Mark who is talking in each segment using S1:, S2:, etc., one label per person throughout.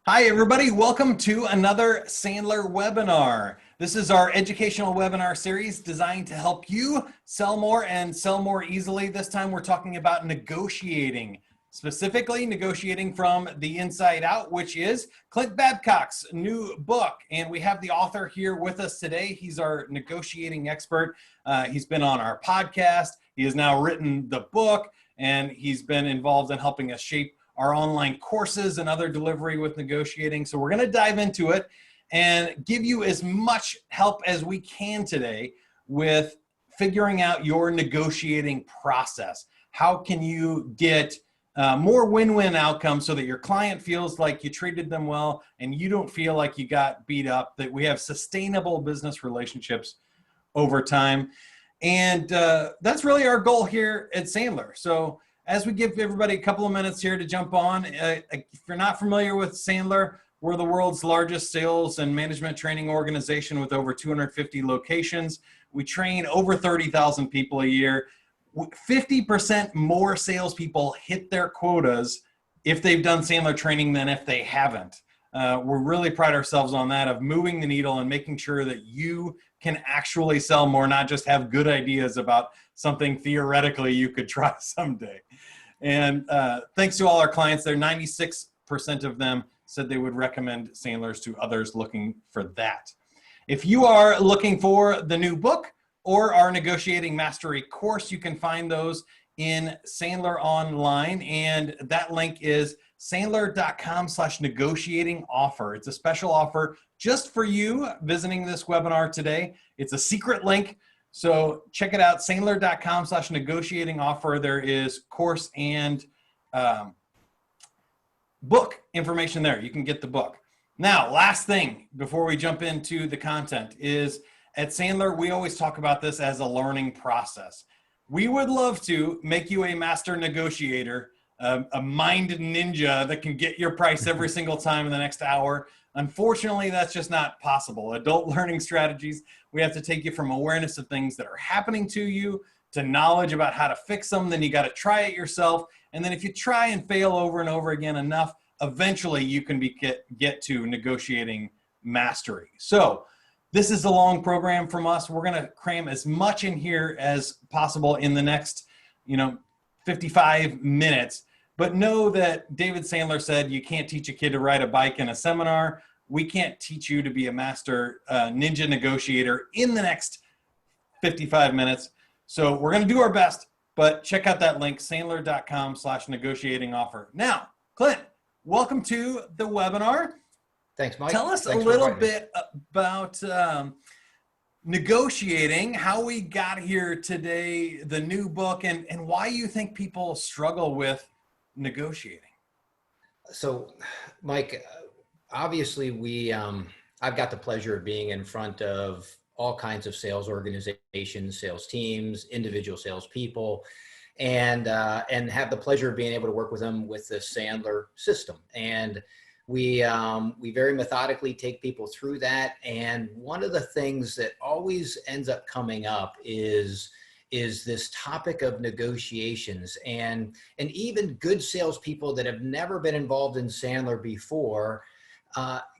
S1: Hi, everybody. Welcome to another Sandler webinar. This is our educational webinar series designed to help you sell more and sell more easily. This time we're talking about negotiating, specifically negotiating from the inside out, which is Clint Babcock's new book. And we have the author here with us today. He's our negotiating expert. He's been on our podcast. He has now written the book, and he's been involved in helping us shape our online courses and other delivery with negotiating. So we're going to dive into it and give you as much help as we can today with figuring out your negotiating process. How can you get more win-win outcomes so that your client feels like you treated them well and you don't feel like you got beat up, that we have sustainable business relationships over time. And that's really our goal here at Sandler. So as we give everybody a couple of minutes here to jump on, if you're not familiar with Sandler, we're the world's largest sales and management training organization with over 250 locations. We train over 30,000 people a year. 50% more salespeople hit their quotas if they've done Sandler training than if they haven't. We really pride ourselves on that, of moving the needle and making sure that you can actually sell more, not just have good ideas about something theoretically you could try someday. And thanks to all our clients there, 96% of them said they would recommend Sandler's to others looking for that. If you are looking for the new book or our negotiating mastery course, you can find those in Sandler online, and that link is sandler.com/negotiating offer. It's a special offer just for you visiting this webinar today. It's a secret link, so check it out, sandler.com/negotiating offer. There is course and book information there. You can get the book. Now, last thing before we jump into the content is, at Sandler, we always talk about this as a learning process. We would love to make you a master negotiator, a mind ninja that can get your price every single time in the next hour. Unfortunately, that's just not possible. Adult learning strategies, we have to take you from awareness of things that are happening to you to knowledge about how to fix them. Then you got to try it yourself. And then if you try and fail over and over again enough, eventually you can get to negotiating mastery. So this is a long program from us. We're going to cram as much in here as possible in the next, 55 minutes. But know that David Sandler said you can't teach a kid to ride a bike in a seminar. We can't teach you to be a master ninja negotiator in the next 55 minutes. So we're going to do our best, but check out that link, sandler.com/negotiating offer. Now, Clint, welcome to the webinar.
S2: Thanks, Mike.
S1: Tell us a little bit about negotiating, how we got here today, the new book, and why you think people struggle with negotiating.
S2: So, Mike, obviously I've got the pleasure of being in front of all kinds of sales organizations, sales teams, individual salespeople, and have the pleasure of being able to work with them with the Sandler system. And we very methodically take people through that. And one of the things that always ends up coming up is this topic of negotiations, and even good salespeople that have never been involved in Sandler before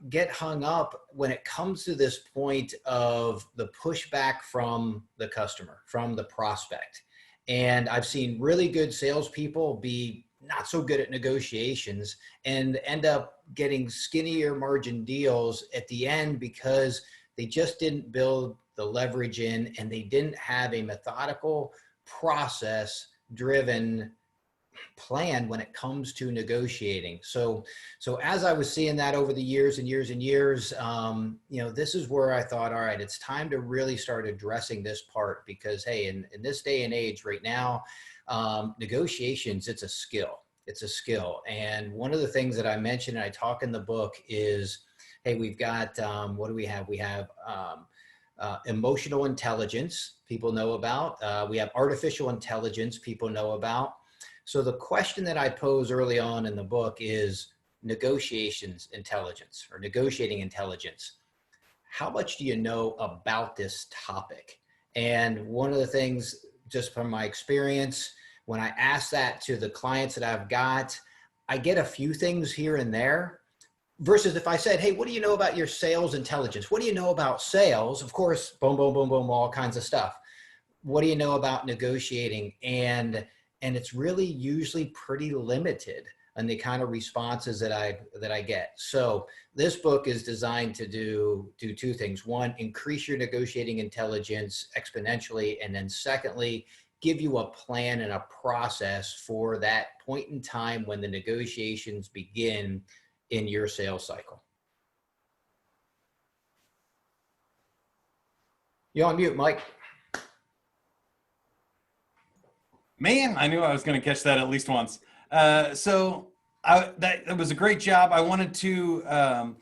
S2: get hung up when it comes to this point of the pushback from the customer, from the prospect. And I've seen really good salespeople be not so good at negotiations and end up getting skinnier margin deals at the end because they just didn't build the leverage in, and they didn't have a methodical, process driven plan when it comes to negotiating. So as I was seeing that over the years and years and years, this is where I thought, all right, it's time to really start addressing this part, because hey, in this day and age right now, negotiations, it's a skill. It's a skill. And one of the things that I mentioned and I talk in the book is, hey, we've got, what do we have? We have emotional intelligence, people know about. We have artificial intelligence, people know about. So the question that I pose early on in the book is negotiations intelligence, or negotiating intelligence. How much do you know about this topic? And one of the things, just from my experience, when I ask that to the clients that I've got, I get a few things here and there, Versus if I said, hey, what do you know about your sales intelligence? What do you know about sales? Of course, boom, boom, boom, boom, all kinds of stuff. What do you know about negotiating? And it's really usually pretty limited on the kind of responses that I get. So this book is designed to do two things. One, increase your negotiating intelligence exponentially. And then secondly, give you a plan and a process for that point in time when the negotiations begin in your sales cycle. You're on mute, Mike.
S1: Man, I knew I was going to catch that at least once. That was a great job. I wanted to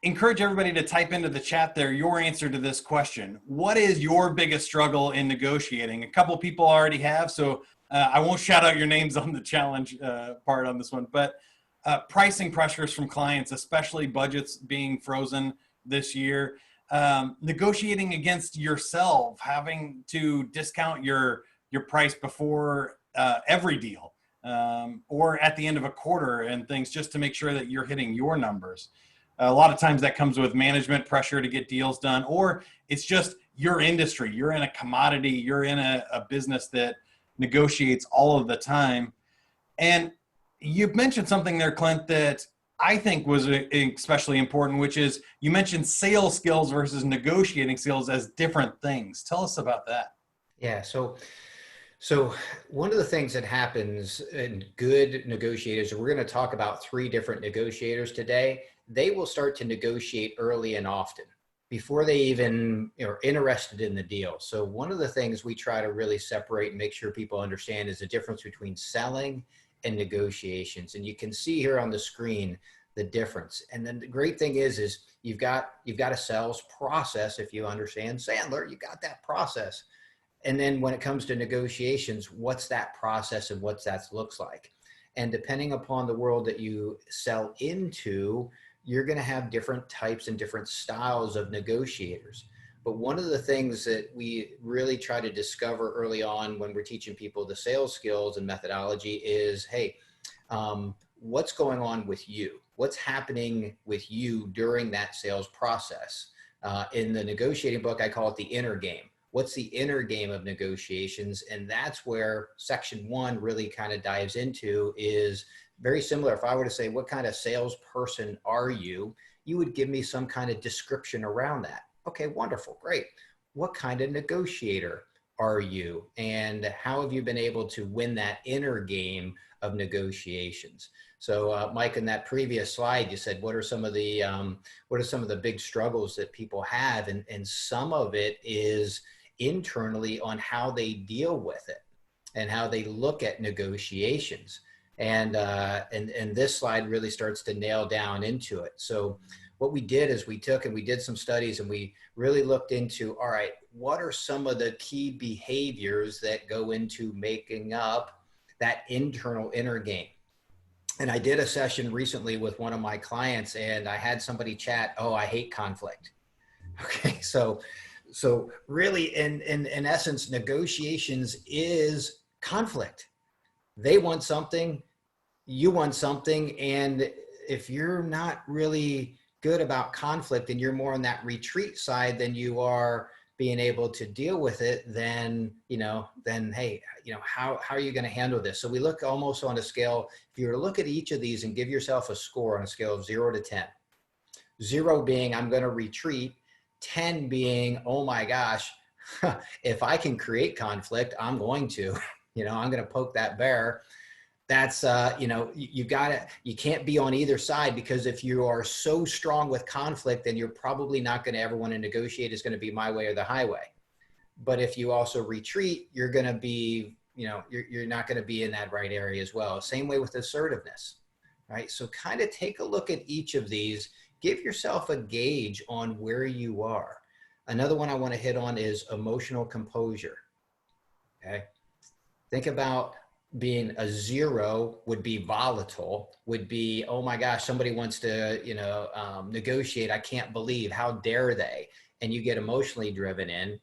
S1: encourage everybody to type into the chat there your answer to this question. What is your biggest struggle in negotiating? A couple people already have, so I won't shout out your names on the challenge part on this one, but pricing pressures from clients, especially budgets being frozen this year, negotiating against yourself, having to discount your price before every deal or at the end of a quarter and things, just to make sure that you're hitting your numbers. A lot of times that comes with management pressure to get deals done, or it's just your industry. You're in a commodity, you're in a business that negotiates all of the time. And you've mentioned something there, Clint, that I think was especially important, which is you mentioned sales skills versus negotiating skills as different things. Tell us about that.
S2: Yeah. So one of the things that happens in good negotiators, and we're going to talk about 3 different negotiators today, they will start to negotiate early and often before they even are interested in the deal. So one of the things we try to really separate and make sure people understand is the difference between selling and negotiations. And you can see here on the screen the difference. And then the great thing is you've got a sales process. If you understand Sandler, you got that process. And then when it comes to negotiations, what's that process and what that looks like? And depending upon the world that you sell into, you're going to have different types and different styles of negotiators. But one of the things that we really try to discover early on when we're teaching people the sales skills and methodology is, hey, what's going on with you? What's happening with you during that sales process? In the negotiating book, I call it the inner game. What's the inner game of negotiations? And that's where section 1 really kind of dives into, is very similar. If I were to say, what kind of salesperson are you? You would give me some kind of description around that. Okay, wonderful, great. What kind of negotiator are you? And how have you been able to win that inner game of negotiations? So Mike, in that previous slide, you said, what are some of the big struggles that people have? And some of it is internally on how they deal with it and how they look at negotiations. And this slide really starts to nail down into it. So what we did is we took and we did some studies and we really looked into, all right, what are some of the key behaviors that go into making up that internal inner game? And I did a session recently with one of my clients and I had somebody chat, oh, I hate conflict. Okay, so really in essence, negotiations is conflict. They want something, you want something. And if you're not really good about conflict and you're more on that retreat side than you are being able to deal with it, then hey, how are you going to handle this? So we look almost on a scale. If you were to look at each of these and give yourself a score on a scale of 0 to 10, 0 being I'm going to retreat, 10 being, oh my gosh, if I can create conflict, I'm going to, I'm going to poke that bear. That's, you can't be on either side, because if you are so strong with conflict, then you're probably not going to ever want to negotiate. It's going to be my way or the highway. But if you also retreat, you're going to be, you're not going to be in that right area as well. Same way with assertiveness, right? So kind of take a look at each of these. Give yourself a gauge on where you are. Another one I want to hit on is emotional composure. Okay. Think about being a 0 would be volatile, would be, oh my gosh, somebody wants to, negotiate. I can't believe, how dare they? And you get emotionally driven in.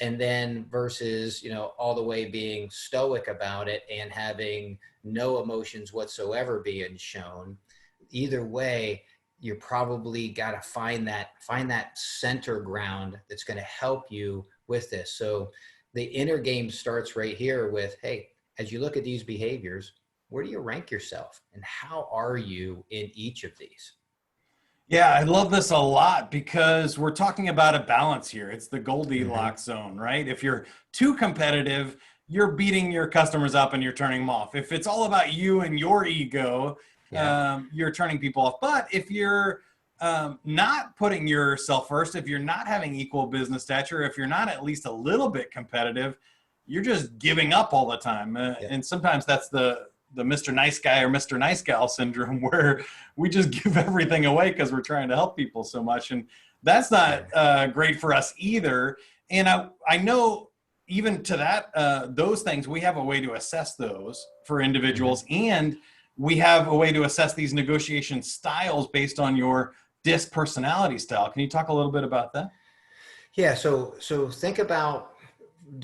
S2: And then versus, all the way being stoic about it and having no emotions whatsoever being shown. Either way, you're probably got to find that center ground that's going to help you with this. So the inner game starts right here with, hey, as you look at these behaviors, where do you rank yourself and how are you in each of these?
S1: Yeah, I love this a lot because we're talking about a balance here. It's the
S2: Mm-hmm.
S1: Goldilocks zone, right? If you're too competitive, you're beating your customers up and you're turning them off. If it's all about you and your ego,
S2: Yeah.
S1: you're turning people off. But if you're not putting yourself first, if you're not having equal business stature, if you're not at least a little bit competitive, you're just giving up all the time.
S2: Yeah.
S1: And sometimes that's the Mr. Nice Guy or Mr. Nice Gal syndrome where we just give everything away because we're trying to help people so much. And that's not
S2: Yeah.
S1: great for us either. And I know even to that, those things, we have a way to assess those for
S2: Mm-hmm.
S1: individuals. And we have a way to assess these negotiation styles based on your DISC personality style. Can you talk a little bit about that?
S2: Yeah. So think about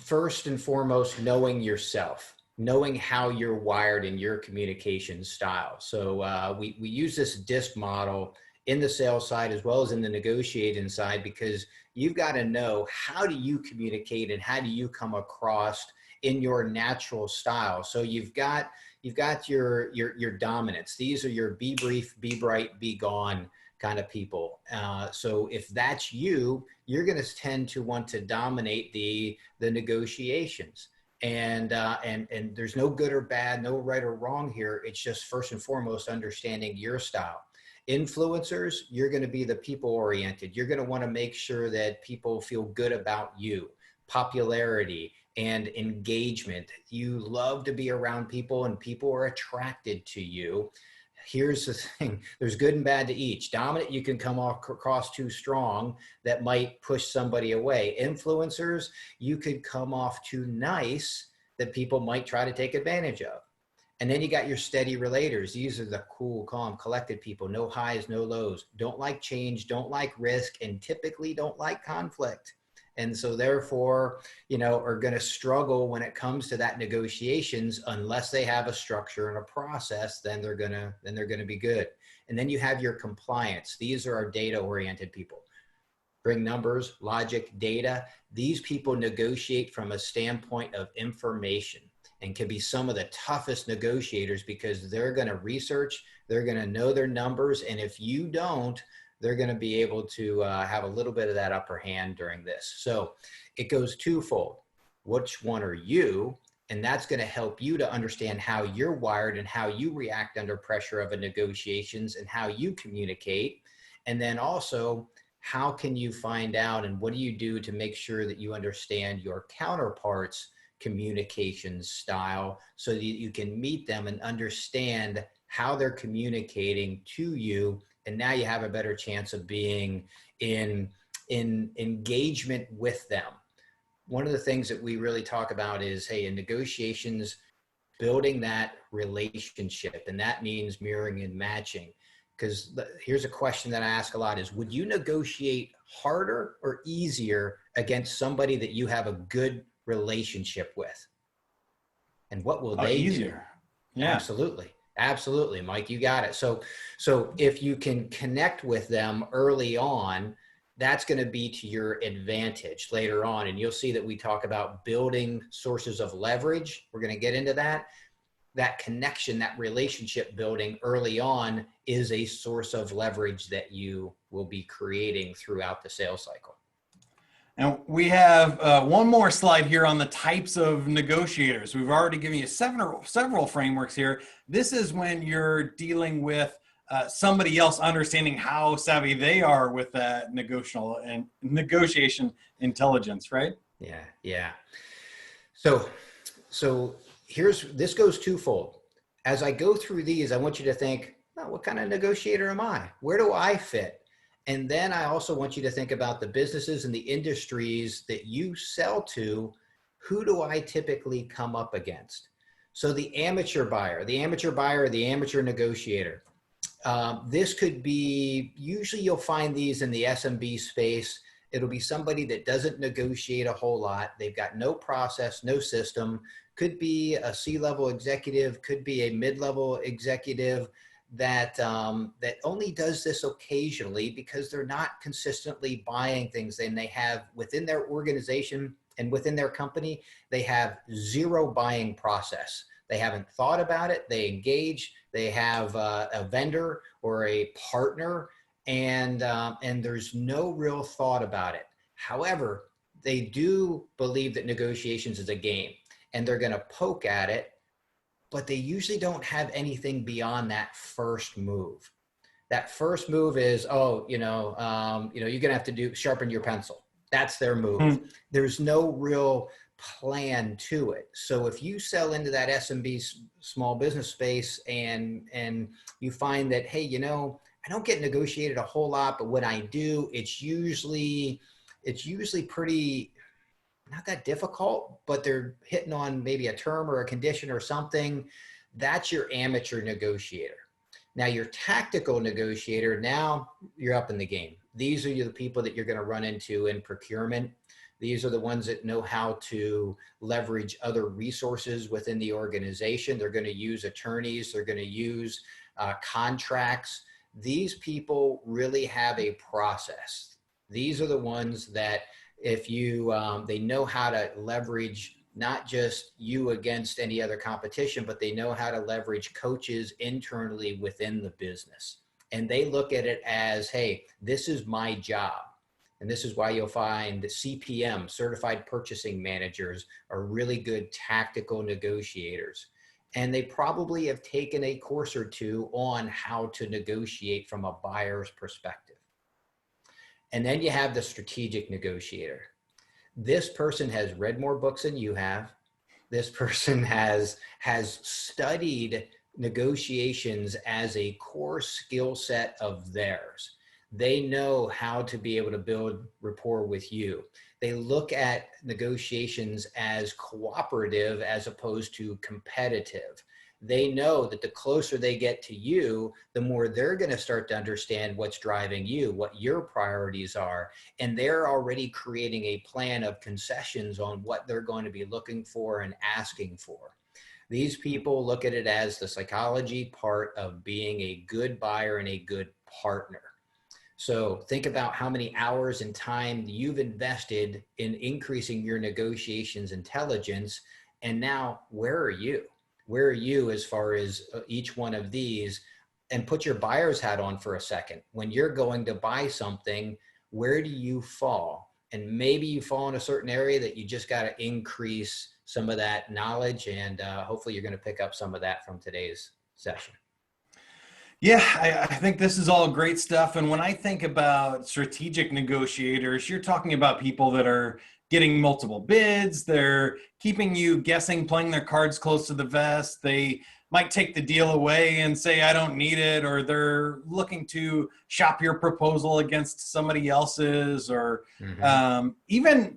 S2: first and foremost, knowing yourself, knowing how you're wired in your communication style. So we use this DISC model in the sales side as well as in the negotiating side, because you've got to know how do you communicate and how do you come across in your natural style. So you've got your dominance. These are your be brief, be bright, be gone kind of people. So if that's you, you're going to tend to want to dominate the negotiations. And there's no good or bad, no right or wrong here. It's just first and foremost understanding your style. Influencers, you're going to be the people oriented. You're going to want to make sure that people feel good about you. Popularity and engagement. You love to be around people and people are attracted to you. Here's the thing, there's good and bad to each. Dominant, you can come across too strong, that might push somebody away. Influencers, you could come off too nice, that people might try to take advantage of. And then you got your steady relators. These are the cool, calm, collected people. No highs, no lows. Don't like change, don't like risk, and typically don't like conflict. And so therefore, are going to struggle when it comes to that negotiations unless they have a structure and a process. Then they're going to be good. And then you have your compliance. These are our data oriented people. Bring numbers, logic, data. These people negotiate from a standpoint of information and can be some of the toughest negotiators because they're going to research, they're going to know their numbers. And if you don't, they're going to be able to have a little bit of that upper hand during this. So it goes twofold. Which one are you? And that's going to help you to understand how you're wired and how you react under pressure of a negotiations and how you communicate. And then also, how can you find out and what do you do to make sure that you understand your counterparts' communication style so that you can meet them and understand how they're communicating to you. And now you have a better chance of being in engagement with them. One of the things that we really talk about is, hey, in negotiations, building that relationship. And that means mirroring and matching. Because here's a question that I ask a lot is, would you negotiate harder or easier against somebody that you have a good relationship with? And what will they
S1: Easier.
S2: do?
S1: Yeah.
S2: Absolutely. Absolutely, Mike, you got it. So if you can connect with them early on, that's going to be to your advantage later on. And you'll see that we talk about building sources of leverage. We're going to get into that. That connection, that relationship building early on is a source of leverage that you will be creating throughout the sales cycle.
S1: And we have one more slide here on the types of negotiators. We've already given you several frameworks here. This is when you're dealing with somebody else understanding how savvy they are with that negotiation intelligence, right?
S2: Yeah, yeah. So this goes twofold. As I go through these, I want you to think, oh, what kind of negotiator am I? Where do I fit? And then I also want you to think about the businesses and the industries that you sell to. Who do I typically come up against? So the amateur buyer, the amateur negotiator. This could be, usually you'll find these in the SMB space. It'll be somebody that doesn't negotiate a whole lot. They've got no process, no system. Could be a C-level executive, could be a mid-level executive. that that only does this occasionally because they're not consistently buying things, and they have within their organization and within their company, they have zero buying process. They haven't thought about it. They engage. They have a vendor or a partner, and there's no real thought about it. However, they do believe that negotiations is a game, and they're going to poke at it, but they usually don't have anything beyond that first move. That first move is, oh, you're going to have to sharpen your pencil. That's their move. There's no real plan to it. So if you sell into that SMB small business space and you find that, hey, I don't get negotiated a whole lot, but when I do, it's usually pretty not that difficult, but they're hitting on maybe a term or a condition or something. That's your amateur negotiator. Now your tactical negotiator, now you're up in the game. These are the people that you're going to run into in procurement. These are the ones that know how to leverage other resources within the organization. They're going to use attorneys. They're going to use contracts. These people really have a process. These are the ones that if you, they know how to leverage not just you against any other competition, but they know how to leverage coaches internally within the business. And they look at it as, hey, this is my job. And this is why you'll find CPM, certified purchasing managers, are really good tactical negotiators. And they probably have taken a course or two on how to negotiate from a buyer's perspective. And then you have the strategic negotiator. This person has read more books than you have. This person has studied negotiations as a core skill set of theirs. They know how to be able to build rapport with you. They look at negotiations as cooperative as opposed to competitive. They know that the closer they get to you, the more they're going to start to understand what's driving you, what your priorities are. And they're already creating a plan of concessions on what they're going to be looking for and asking for. These people look at it as the psychology part of being a good buyer and a good partner. So think about how many hours and time you've invested in increasing your negotiations intelligence. And now, where are you? Where are you as far as each one of these? And put your buyer's hat on for a second. When you're going to buy something, where do you fall? And maybe you fall in a certain area that you just got to increase some of that knowledge. And hopefully you're going to pick up some of that from today's session.
S1: Yeah, I think this is all great stuff. And when I think about strategic negotiators, you're talking about people that are getting multiple bids. They're keeping you guessing, playing their cards close to the vest. They might take the deal away and say, I don't need it. Or they're looking to shop your proposal against somebody else's, or even,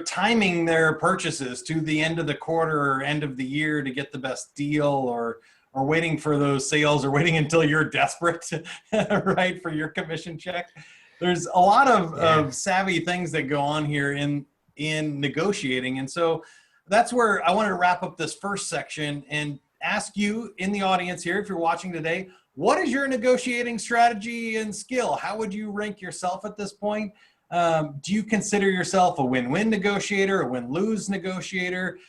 S1: timing their purchases to the end of the quarter or end of the year to get the best deal, or waiting for those sales, or waiting until you're desperate, right, for your commission check. There's a lot of savvy things that go on here in negotiating. And so that's where I wanted to wrap up this first section and ask you in the audience here, if you're watching today, what is your negotiating strategy and skill? How would you rank yourself at this point? Do you consider yourself a win-win negotiator, a win-lose negotiator?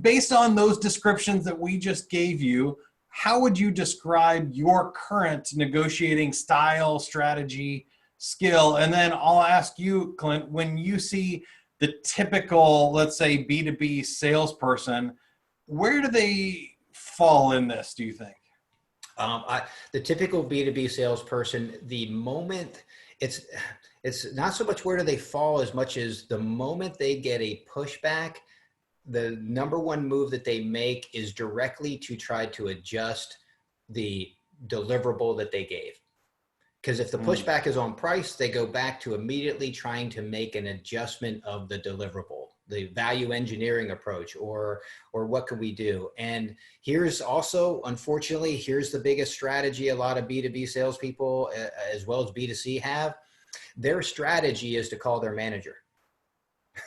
S1: Based on those descriptions that we just gave you, how would you describe your current negotiating style, strategy, skill? And then I'll ask you, Clint, when you see the typical, let's say, B2B salesperson, where do they fall in this, do you think?
S2: The typical B2B salesperson, the moment it's not so much where do they fall as much as the moment they get a pushback, the number one move that they make is directly to try to adjust the deliverable that they gave. Because if the pushback is on price, they go back to immediately trying to make an adjustment of the deliverable, the value engineering approach, or what can we do? And here's also, unfortunately, here's the biggest strategy a lot of B2B salespeople, as well as B2C, have. Their strategy is to call their manager.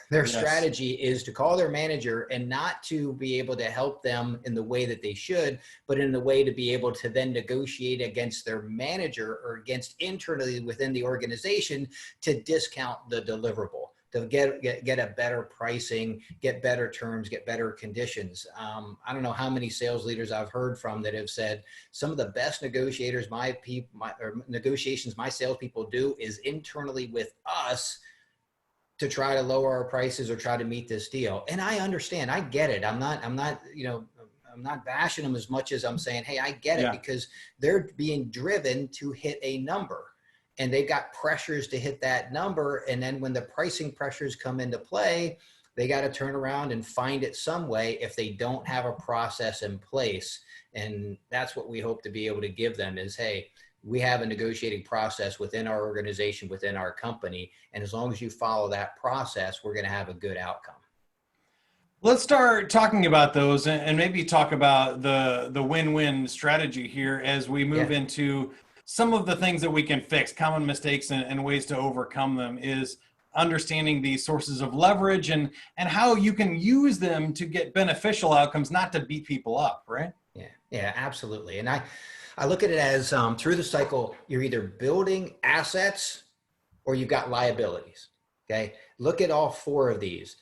S2: Their
S1: Yes.
S2: strategy is to call their manager and not to be able to help them in the way that they should, but in the way to be able to then negotiate against their manager or against internally within the organization to discount the deliverable, to get a better pricing, get better terms, get better conditions. I don't know how many sales leaders I've heard from that have said some of the best negotiators negotiations my salespeople do is internally with us to try to lower our prices or try to meet this deal. And I understand, I get it. I'm not bashing them as much as I'm saying, hey, I get it, because they're being driven to hit a number and they've got pressures to hit that number. And then when the pricing pressures come into play, they got to turn around and find it some way if they don't have a process in place. And that's what we hope to be able to give them is, hey, we have a negotiating process within our organization, within our company. And as long as you follow that process, we're going to have a good outcome.
S1: Let's start talking about those and maybe talk about the win-win strategy here as we move into some of the things that we can fix, common mistakes and ways to overcome them is understanding the sources of leverage and how you can use them to get beneficial outcomes, not to beat people up, right?
S2: Yeah, absolutely. And I look at it as through the cycle, you're either building assets or you've got liabilities. Okay. Look at all four of these.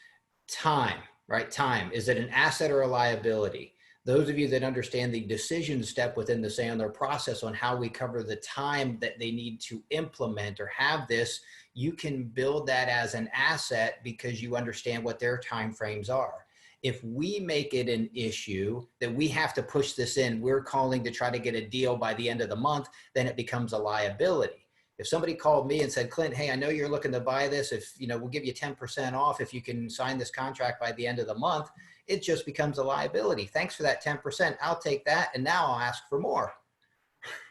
S2: Time, right? Time. Is it an asset or a liability? Those of you that understand the decision step within the Sandler process on how we cover the time that they need to implement or have this, you can build that as an asset because you understand what their time frames are. If we make it an issue that we have to push this in, we're calling to try to get a deal by the end of the month, then it becomes a liability. If somebody called me and said, Clint, hey, I know you're looking to buy this. If, we'll give you 10% off if you can sign this contract by the end of the month, it just becomes a liability. Thanks for that 10%. I'll take that. And now I'll ask for more,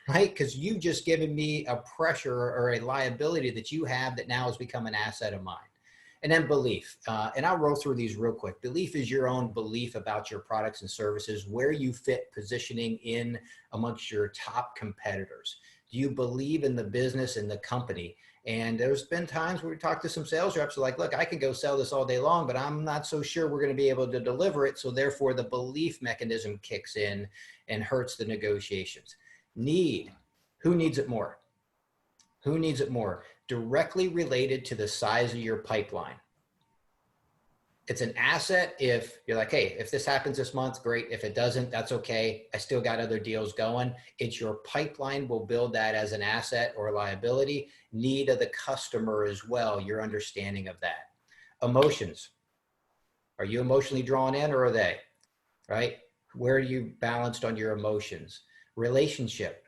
S2: right? Because you've just given me a pressure or a liability that you have that now has become an asset of mine. And then belief, and I'll roll through these real quick. Belief is your own belief about your products and services, where you fit positioning in amongst your top competitors. Do you believe in the business and the company? And there's been times where we talk to some sales reps who are like, look, I can go sell this all day long, but I'm not so sure we're going to be able to deliver it. So therefore the belief mechanism kicks in and hurts the negotiations. Need, who needs it more? Who needs it more? Directly related to the size of your pipeline. It's an asset if you're like, hey, if this happens this month, great. If it doesn't, that's okay. I still got other deals going. It's your pipeline will build that as an asset or liability. Need of the customer as well, your understanding of that. Emotions. Are you emotionally drawn in or are they? Right? Where are you balanced on your emotions? Relationship.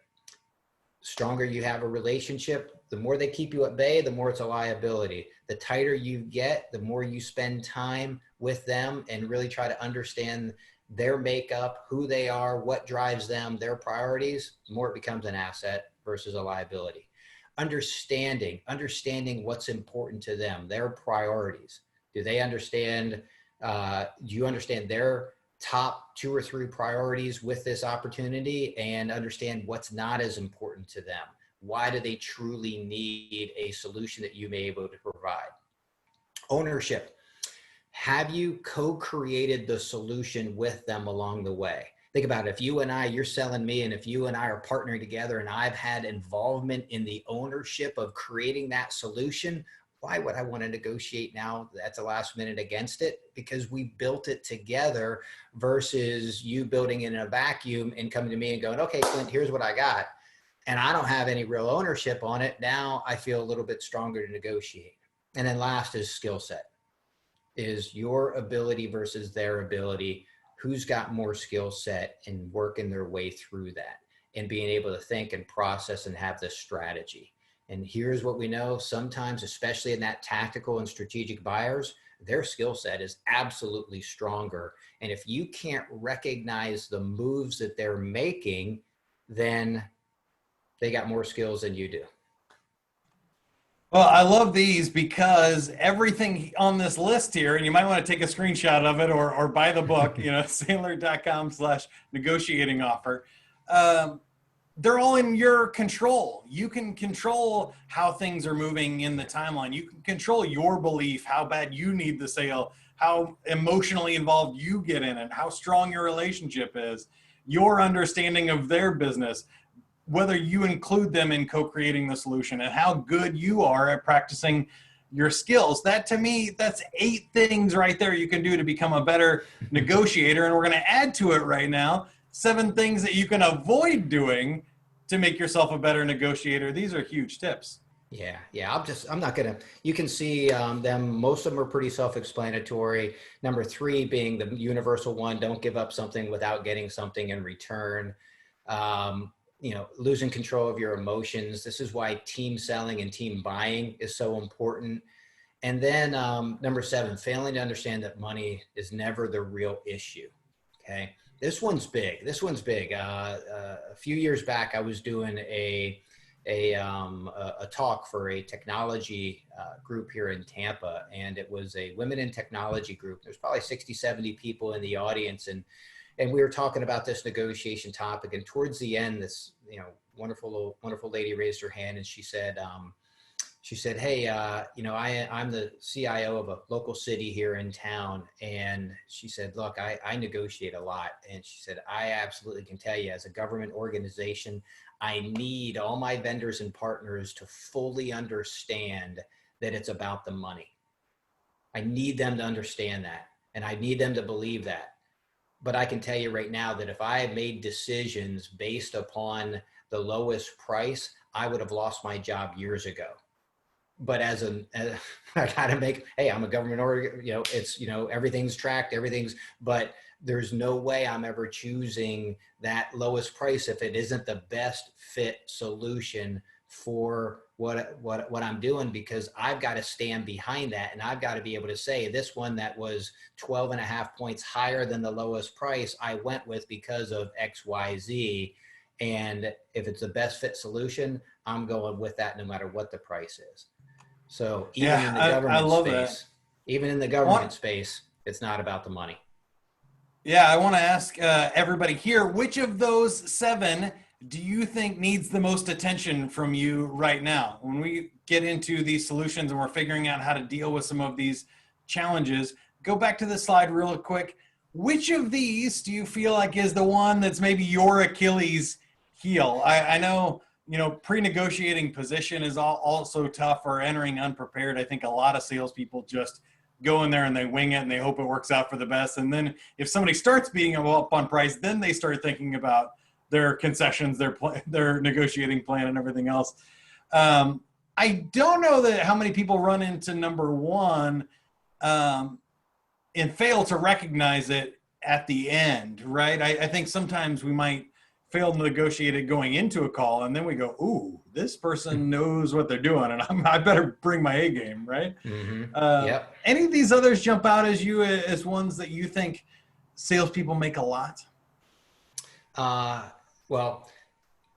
S2: Stronger you have a relationship, the more they keep you at bay, the more it's a liability. The tighter you get, the more you spend time with them and really try to understand their makeup, who they are, what drives them, their priorities, the more it becomes an asset versus a liability. Understanding what's important to them, their priorities. Do they understand, do you understand their top 2 or 3 priorities with this opportunity and understand what's not as important to them? Why do they truly need a solution that you may be able to provide? Ownership. Have you co-created the solution with them along the way? Think about it. If you and I, you're selling me, and if you and I are partnering together and I've had involvement in the ownership of creating that solution, why would I want to negotiate now at the last minute against it? Because we built it together versus you building it in a vacuum and coming to me and going, okay, Clint, here's what I got. And I don't have any real ownership on it. Now I feel a little bit stronger to negotiate. And then last is skill set. Is your ability versus their ability. Who's got more skill set and working their way through that and being able to think and process and have this strategy. And here's what we know. Sometimes, especially in that tactical and strategic buyers, their skill set is absolutely stronger. And if you can't recognize the moves that they're making, then they got more skills than you do.
S1: Well, I love these because everything on this list here, and you might want to take a screenshot of it or buy the book, Sandler.com/negotiating offer. they're all in your control. You can control how things are moving in the timeline. You can control your belief, how bad you need the sale, how emotionally involved you get in it, how strong your relationship is, your understanding of their business, whether you include them in co-creating the solution, and how good you are at practicing your skills. That, to me, that's 8 things right there you can do to become a better negotiator. And we're going to add to it right now 7 things that you can avoid doing to make yourself a better negotiator. These are huge tips.
S2: Yeah. I'm not gonna, you can see them, most of them are pretty self-explanatory. Number 3 being the universal one, don't give up something without getting something in return. Losing control of your emotions. This is why team selling and team buying is so important. And then number 7, failing to understand that money is never the real issue. Okay. This one's big. A few years back, I was doing a talk for a technology group here in Tampa, and it was a women in technology group. There's probably 60, 70 people in the audience, and we were talking about this negotiation topic. And towards the end, this wonderful lady raised her hand, and she said, "Hey, I'm the CIO of a local city here in town." And she said, "Look, I negotiate a lot." And she said, "I absolutely can tell you, as a government organization, I need all my vendors and partners to fully understand that it's about the money. I need them to understand that, and I need them to believe that. But I can tell you right now that if I had made decisions based upon the lowest price, I would have lost my job years ago. But I gotta make, hey, I'm a government org, everything's tracked, but there's no way I'm ever choosing that lowest price if it isn't the best fit solution for what I'm doing, because I've got to stand behind that. And I've got to be able to say, this one that was 12.5 points higher than the lowest price I went with because of X, Y, Z. And if it's the best fit solution, I'm going with that no matter what the price is. So even in the government space, it's not about the money.
S1: Yeah, I want to ask everybody here, which of those 7 do you think needs the most attention from you right now? When we get into these solutions and we're figuring out how to deal with some of these challenges, go back to this slide real quick. Which of these do you feel like is the one that's maybe your Achilles heel? I know, pre-negotiating position is also tough, or entering unprepared. I think a lot of salespeople just go in there and they wing it and they hope it works out for the best. And then if somebody starts beating them up on price, then they start thinking about their concessions, their negotiating plan, and everything else. I don't know how many people run into number 1 and fail to recognize it at the end, right? I think sometimes we might fail to negotiate it going into a call, and then we go, "Ooh, this person knows what they're doing, and I better bring my A game," right?
S2: Mm-hmm. Yep.
S1: Any of these others jump out as ones that you think salespeople make a lot?
S2: Well,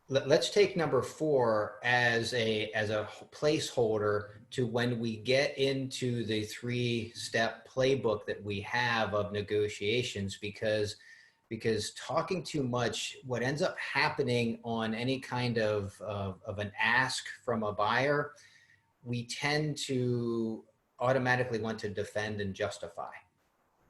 S2: let's take number 4 as a placeholder to when we get into the 3-step playbook that we have of negotiations, because talking too much, what ends up happening on any kind of an ask from a buyer, we tend to automatically want to defend and justify,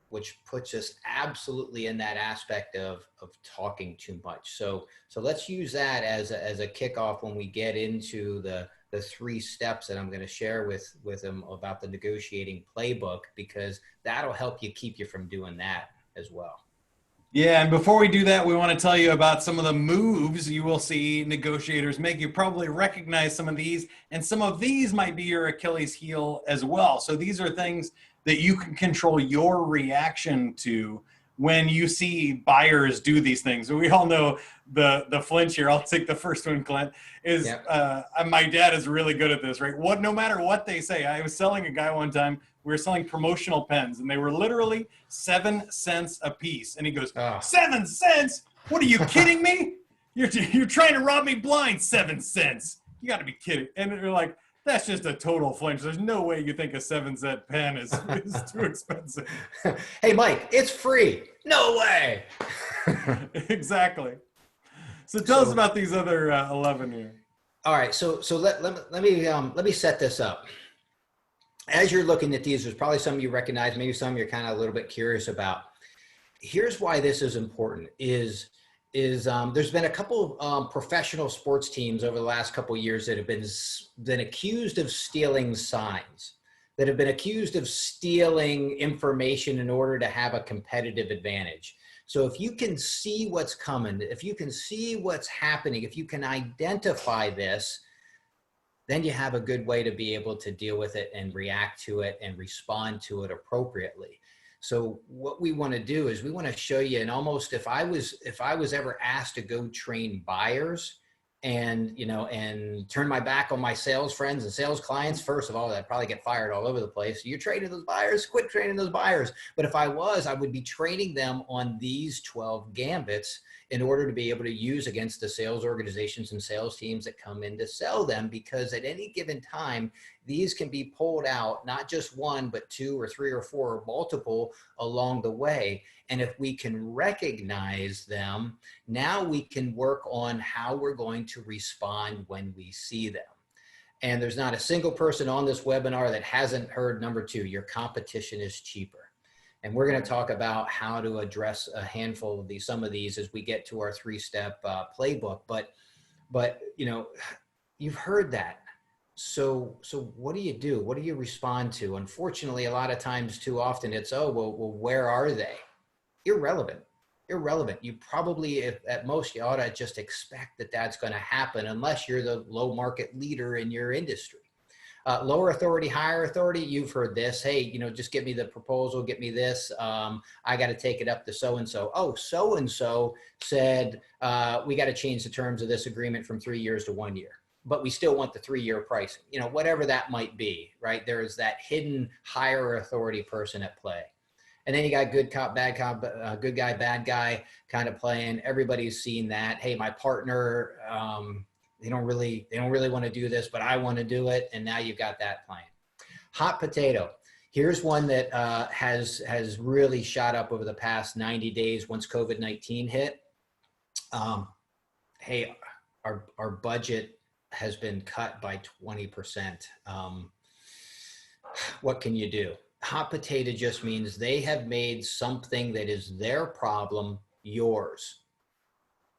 S2: which puts us absolutely in that aspect of talking too much. So let's use that as a kickoff when we get into the 3 steps that I'm going to share with them about the negotiating playbook, because that'll help you keep you from doing that as well.
S1: Yeah, and before we do that, we want to tell you about some of the moves you will see negotiators make. You probably recognize some of these, and some of these might be your Achilles heel as well. So these are things that you can control your reaction to when you see buyers do these things. We all know the flinch here. I'll take the first one, Clint, is my dad is really good at this, right? No matter what they say. I was selling a guy one time, we were selling promotional pens, and they were literally 7 cents a piece. And he goes, 7 cents? What, are you kidding me? You're trying to rob me blind, 7 cents. You got to be kidding. And you're like, that's just a total flinch. There's no way you think a 7-cent pen is too expensive.
S2: Hey, Mike, it's free. No way.
S1: Exactly. So tell us about these other 11 here.
S2: All right. So let me set this up. As you're looking at these, there's probably some you recognize, maybe some you're kind of a little bit curious about. Here's why this is important is there's been a couple professional sports teams over the last couple of years that have been accused of stealing signs, that have been accused of stealing information in order to have a competitive advantage. So if you can see what's coming, if you can see what's happening, if you can identify this, then you have a good way to be able to deal with it and react to it and respond to it appropriately. So what we want to do is we want to show you, and almost if I was ever asked to go train buyers and turn my back on my sales friends and sales clients, first of all, I'd probably get fired all over the place. You're training those buyers, quit training those buyers. But if I would be training them on these 12 gambits in order to be able to use against the sales organizations and sales teams that come in to sell them, because at any given time, these can be pulled out, not just one, but two or three or four or multiple along the way. And if we can recognize them, now we can work on how we're going to respond when we see them. And there's not a single person on this webinar that hasn't heard number 2, your competition is cheaper. And we're going to talk about how to address a handful of these, some of these, as we get to our 3-step playbook. But you've heard that. So what do you do? What do you respond to? Unfortunately, a lot of times, too often, it's, well, where are they? Irrelevant. You probably, at most, you ought to just expect that that's going to happen unless you're the low market leader in your industry. Lower authority, higher authority, you've heard this. Hey, just get me the proposal, get me this. I got to take it up to so-and-so. Oh, so-and-so said, we got to change the terms of this agreement from 3 years to 1 year, but we still want the 3-year pricing, whatever that might be, right? There is that hidden higher authority person at play. And then you got good cop, bad cop, good guy, bad guy kind of playing. Everybody's seen that. Hey, my partner, they don't really want to do this, but I want to do it. And now you've got that playing. Hot potato. Here's one that has really shot up over the past 90 days once COVID-19 hit. Hey, our budget has been cut by 20%. What can you do? Hot potato just means they have made something that is their problem yours.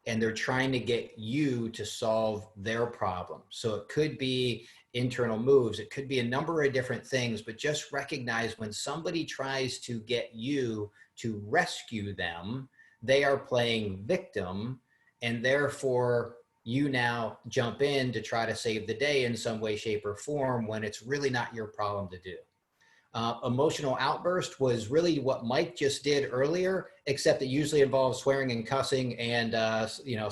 S2: And they're trying to get you to solve their problem. So it could be internal moves. It could be a number of different things, but just recognize when somebody tries to get you to rescue them, they are playing victim, and therefore you now jump in to try to save the day in some way, shape, or form when it's really not your problem to do. Emotional outburst was really what Mike just did earlier, except it usually involves swearing and cussing and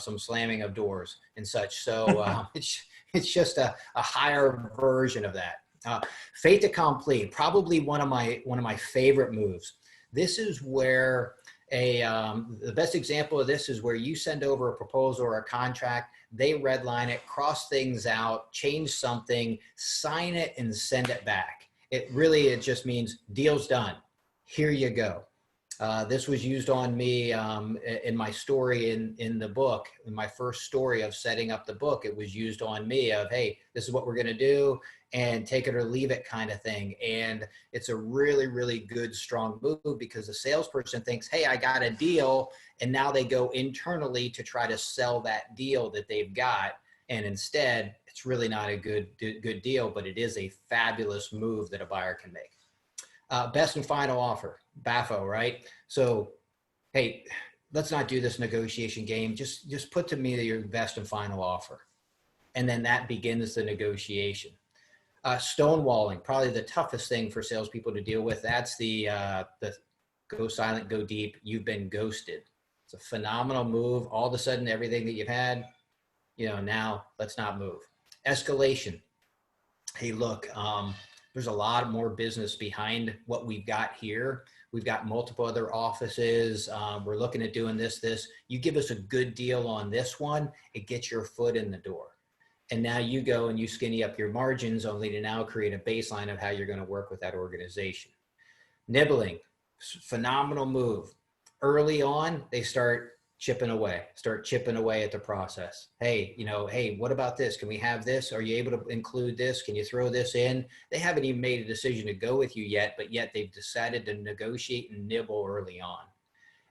S2: some slamming of doors and such. So it's just a higher version of that. Fait accompli, probably one of my favorite moves. This is where the best example of this is where you send over a proposal or a contract, they redline it, cross things out, change something, sign it, and send it back. It just means deal's done. Here you go. This was used on me in my story in the book, in my first story of setting up the book. It was used on me of, hey, this is what we're going to do and take it or leave it kind of thing. And it's a really, really good, strong move because the salesperson thinks, hey, I got a deal. And now they go internally to try to sell that deal that they've got. And instead, it's really not a good deal, but it is a fabulous move that a buyer can make. Best and final offer, BAFO, right? So, hey, let's not do this negotiation game. Just put to me your best and final offer. And then that begins the negotiation. Stonewalling, probably the toughest thing for salespeople to deal with. That's the go silent, go deep. You've been ghosted. It's a phenomenal move. All of a sudden, everything that you've had, now let's not move. Escalation. Hey, look, there's a lot more business behind what we've got here. We've got multiple other offices. We're looking at doing this. You give us a good deal on this one, it gets your foot in the door. And now you go and you skinny up your margins only to now create a baseline of how you're going to work with that organization. Nibbling, phenomenal move. Early on, they start chipping away, start chipping away at the process. Hey, hey, what about this? Can we have this? Are you able to include this? Can you throw this in? They haven't even made a decision to go with you yet, but yet they've decided to negotiate and nibble early on.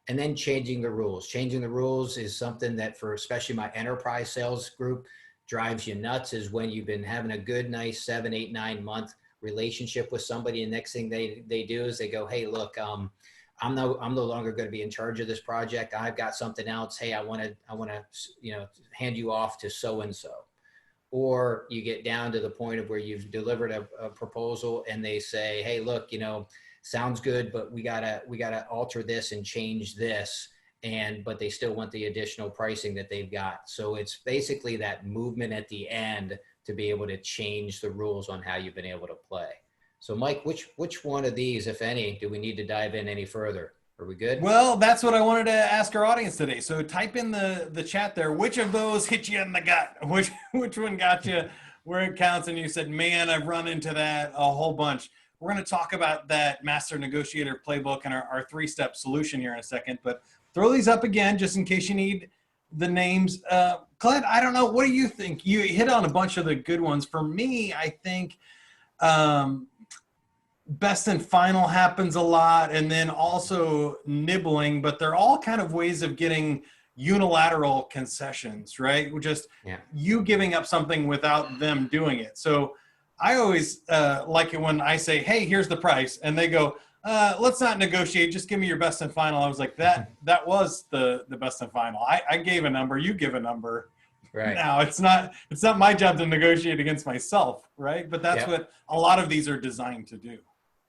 S2: And then changing the rules. Changing the rules is something that for especially my enterprise sales group drives you nuts, is when you've been having a good, nice 7, 8, 9 month relationship with somebody, and next thing they do is they go, hey, look, I'm no longer going to be in charge of this project. I've got something else. Hey, I want to, hand you off to so-and-so. Or you get down to the point of where you've delivered a proposal and they say, hey, look, sounds good, but we gotta alter this and change this. But they still want the additional pricing that they've got. So it's basically that movement at the end to be able to change the rules on how you've been able to play. So Mike, which one of these, if any, do we need to dive in any further? Are we good?
S1: Well, that's what I wanted to ask our audience today. So type in the chat there. Which of those hit you in the gut? Which one got you where it counts? And you said, man, I've run into that a whole bunch. We're going to talk about that master negotiator playbook and our 3-step solution here in a second. But throw these up again just in case you need the names. Clint, I don't know. What do you think? You hit on a bunch of the good ones. For me, I think best and final happens a lot, and then also nibbling, but they're all kind of ways of getting unilateral concessions, right? Just you giving up something without them doing it. So I always like it when I say, hey, here's the price, and they go, let's not negotiate, just give me your best and final. I was like, that was the best and final. I gave a number, you give a number. Right. Now it's not my job to negotiate against myself, right? But that's what a lot of these are designed to do.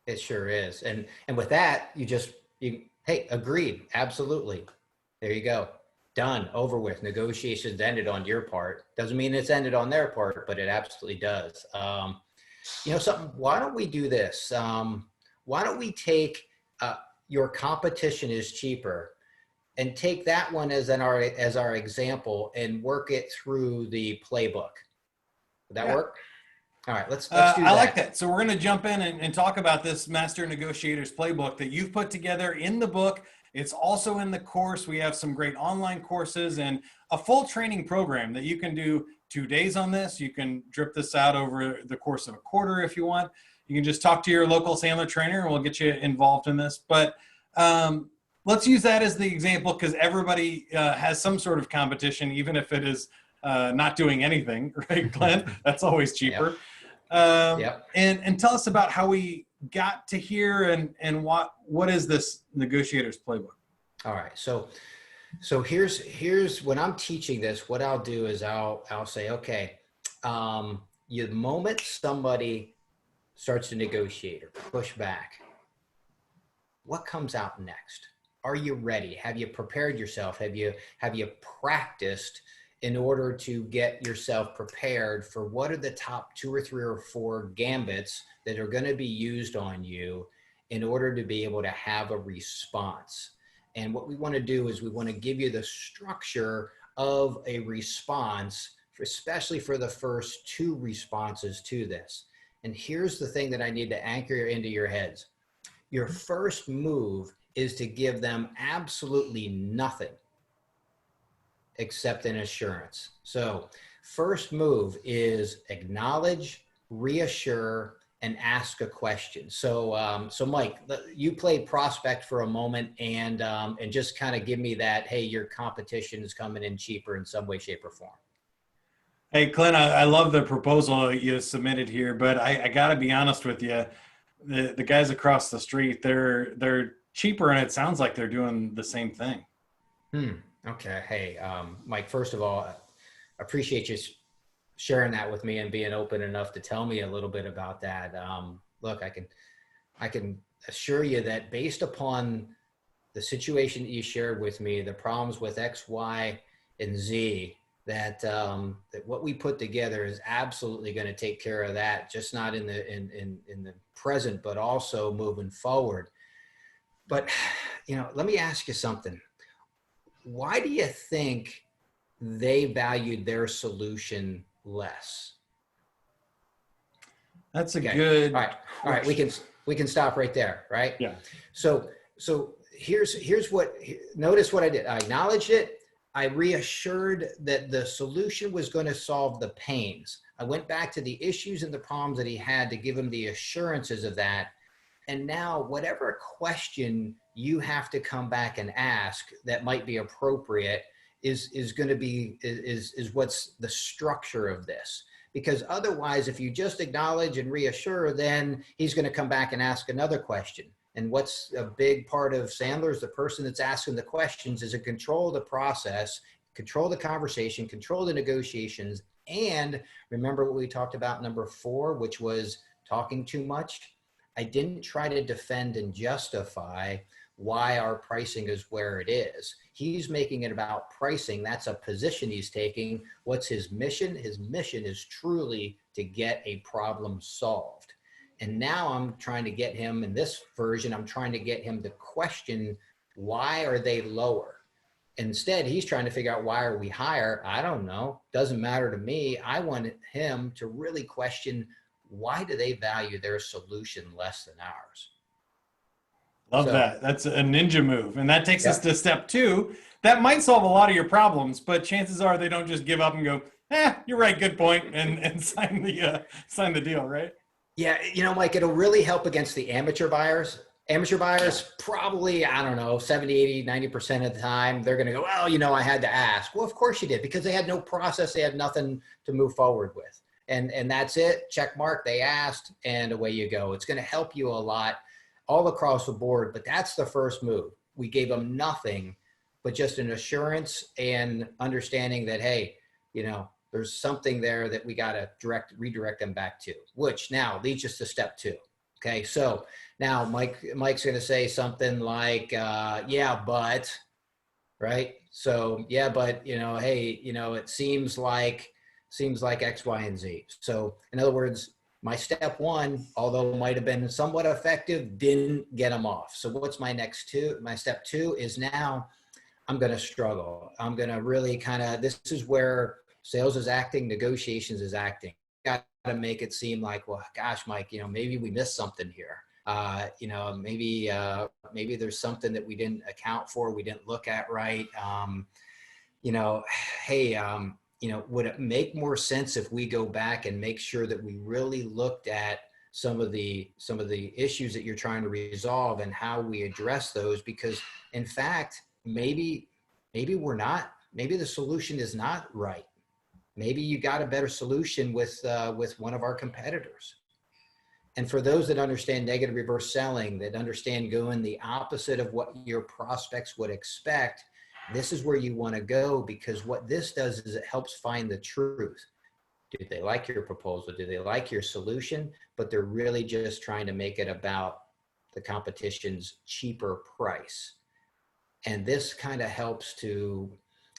S2: It sure is. And with that, hey, agreed. Absolutely. There you go. Done. Over with. Negotiations ended on your part. Doesn't mean it's ended on their part, but it absolutely does. Something, why don't we do this? Why don't we take your competition is cheaper and take that one as our example and work it through the playbook. Would that work? All right, let's do that.
S1: I like that. So we're going to jump in and talk about this Master Negotiators Playbook that you've put together in the book. It's also in the course. We have some great online courses and a full training program that you can do 2 days on this. You can drip this out over the course of a quarter if you want. You can just talk to your local Sandler trainer and we'll get you involved in this. But let's use that as the example because everybody has some sort of competition, even if it is not doing anything, right, Clint? That's always cheaper. And tell us about how we got to here and what is this negotiators playbook?
S2: All right. So here's when I'm teaching this, what I'll do is I'll say, okay, the moment somebody starts to negotiate or push back, what comes out next? Are you ready? Have you prepared yourself? Have you practiced in order to get yourself prepared for what are the top 2 or 3 or 4 gambits that are going to be used on you in order to be able to have a response? And what we want to do is we want to give you the structure of a response, especially for the first 2 responses to this. And here's the thing that I need to anchor into your heads. Your first move is to give them absolutely nothing except an assurance. So first move is acknowledge, reassure, and ask a question. So Mike, you played prospect for a moment and just kind of give me that, hey, your competition is coming in cheaper in some way, shape, or form.
S1: Hey, Clint, I love the proposal you submitted here, but I got to be honest with you. The guys across the street, they're cheaper, and it sounds like they're doing the same thing.
S2: Okay. Hey, Mike, first of all, I appreciate you sharing that with me and being open enough to tell me a little bit about that. Look, I can assure you that based upon the situation that you shared with me, the problems with X, Y, and Z, that what we put together is absolutely going to take care of that, just not in the present, but also moving forward. But, let me ask you something. Why do you think they valued their solution less?
S1: That's a good.
S2: All right. We can stop right there. Right.
S1: Yeah.
S2: So here's what, notice what I did. I acknowledged it. I reassured that the solution was going to solve the pains. I went back to the issues and the problems that he had to give him the assurances of that. And now whatever question you have to come back and ask that might be appropriate is going to be, is what's the structure of this. Because otherwise, if you just acknowledge and reassure, then he's going to come back and ask another question. And what's a big part of Sandler is the person that's asking the questions is to control the process, control the conversation, control the negotiations. And remember what we talked about number 4, which was talking too much. I didn't try to defend and justify why our pricing is where it is. He's making it about pricing. That's a position he's taking. What's his mission? His mission is truly to get a problem solved. And now I'm trying to get him, in this version, I'm trying to get him to question, why are they lower? Instead, he's trying to figure out, why are we higher? I don't know. Doesn't matter to me. I want him to really question, why do they value their solution less than ours?
S1: Love that. That's a ninja move. And that takes us to step 2. That might solve a lot of your problems, but chances are they don't just give up and go, you're right, good point, and sign the deal, right?
S2: Yeah, you know, Mike, it'll really help against the amateur buyers. Amateur buyers, probably, I don't know, 70, 80, 90% of the time, they're going to go, well, you know, I had to ask. Well, of course you did, because they had no process. They had nothing to move forward with. And that's it. Check mark. They asked, and away you go. It's going to help you a lot all across the board, but that's the first move. We gave them nothing, but just an assurance and understanding that, hey, you know, there's something there that we got to redirect them back to, which now leads us to step 2. Okay. So now Mike's going to say something like, yeah, but, right. So, yeah, but, you know, hey, you know, it seems like X, Y, and Z. So in other words, my step 1, although it might have been somewhat effective, didn't get them off. So what's my next 2? My step 2 is now I'm going to struggle. I'm going to really this is where sales is acting, negotiations is acting. Got to make it seem like, well, gosh, Mike, you know, maybe we missed something here. You know, maybe there's something that we didn't account for, we didn't look at right. You know, hey, you know, would it make more sense if we go back and make sure that we really looked at some of the issues that you're trying to resolve and how we address those? Because in fact, maybe we're not, maybe the solution is not right. Maybe you got a better solution with one of our competitors. And for those that understand negative reverse selling, that understand going the opposite of what your prospects would expect, this is where you want to go, because what this does is it helps find the truth. Did they like your proposal? Do they like your solution? But they're really just trying to make it about the competition's cheaper price. And this kind of helps to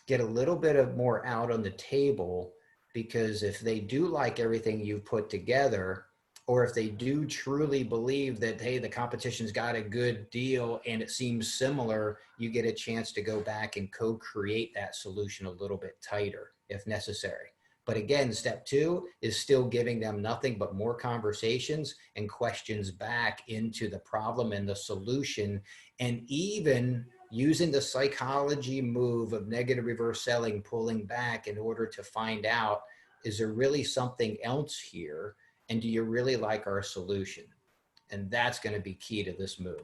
S2: get a little bit of more out on the table, because if they do like everything you've put together, or if they do truly believe that, hey, the competition's got a good deal and it seems similar, you get a chance to go back and co-create that solution a little bit tighter if necessary. But again, step 2 is still giving them nothing but more conversations and questions back into the problem and the solution, and even using the psychology move of negative reverse selling, pulling back in order to find out, is there really something else here? And do you really like our solution? And that's going to be key to this move.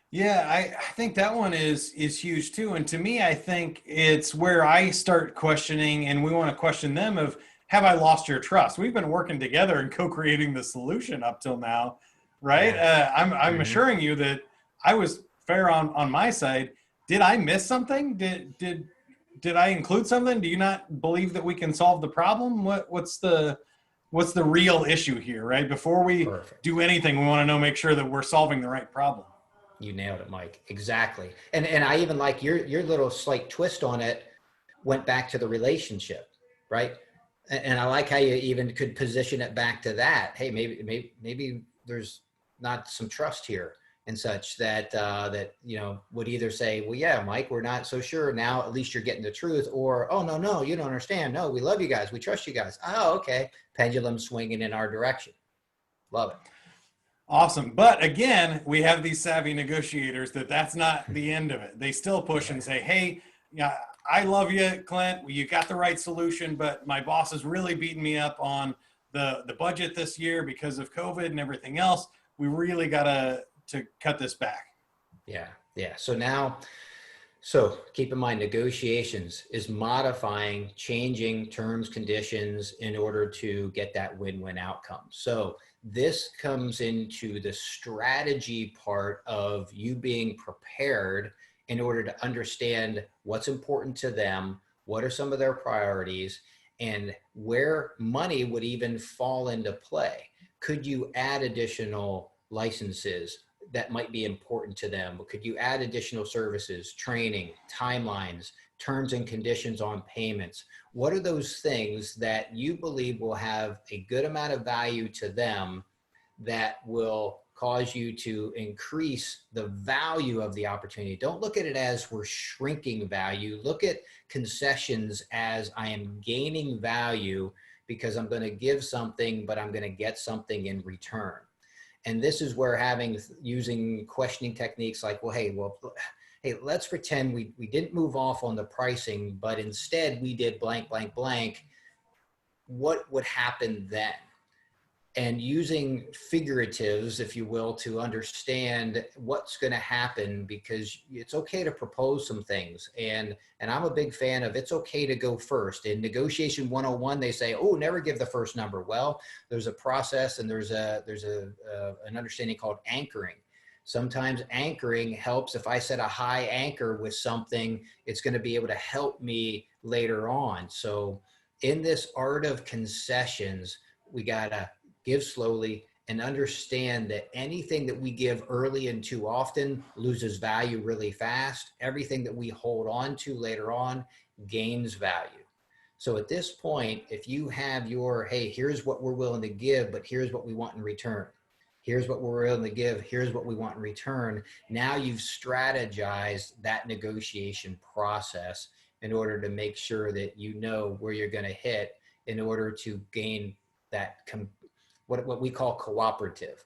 S1: Yeah, I think that one is huge too. And to me, I think it's where I start questioning, and we want to question them of, have I lost your trust? We've been working together and co-creating the solution up till now, right?
S2: Yeah.
S1: I'm assuring you that I was fair on my side. Did I miss something? Did I include something? Do you not believe that we can solve the problem? What's the real issue here, right? Before we do anything, we want to make sure that we're solving the right problem.
S2: You nailed it, Mike. Exactly. And I even like your little slight twist on it, went back to the relationship, right? And I like how you even could position it back to that. Hey, maybe there's not some trust here and such, that you know, would either say, well, yeah, Mike, we're not so sure now, at least you're getting the truth, or, oh, no, you don't understand. No, we love you guys. We trust you guys. Oh, okay. Pendulum swinging in our direction. Love it.
S1: Awesome. But again, we have these savvy negotiators that's not the end of it. They still push and say, hey, yeah, I love you, Clint. You got the right solution, but my boss is really beating me up on the budget this year because of COVID and everything else. We really got to cut this back.
S2: Yeah. Yeah. So keep in mind, negotiations is modifying, changing terms, conditions in order to get that win-win outcome. So this comes into the strategy part of you being prepared in order to understand what's important to them, what are some of their priorities, and where money would even fall into play. Could you add additional licenses that might be important to them? Could you add additional services, training, timelines, terms and conditions on payments? What are those things that you believe will have a good amount of value to them that will cause you to increase the value of the opportunity? Don't look at it as we're shrinking value. Look at concessions as I am gaining value because I'm going to give something, but I'm going to get something in return. And this is where using questioning techniques like, hey, let's pretend we didn't move off on the pricing, but instead we did blank, blank, blank. What would happen then? And using figuratives, if you will, to understand what's going to happen, because it's okay to propose some things. And I'm a big fan of it's okay to go first. In Negotiation 101, they say, oh, never give the first number. Well, there's a process and there's an understanding called anchoring. Sometimes anchoring helps. If I set a high anchor with something, it's going to be able to help me later on. So in this art of concessions, we got to give slowly and understand that anything that we give early and too often loses value really fast. Everything that we hold on to later on gains value. So at this point, if you have hey, here's what we're willing to give, but here's what we want in return. Here's what we're willing to give. Here's what we want in return. Now you've strategized that negotiation process in order to make sure that you know where you're going to hit in order to gain that what we call cooperative.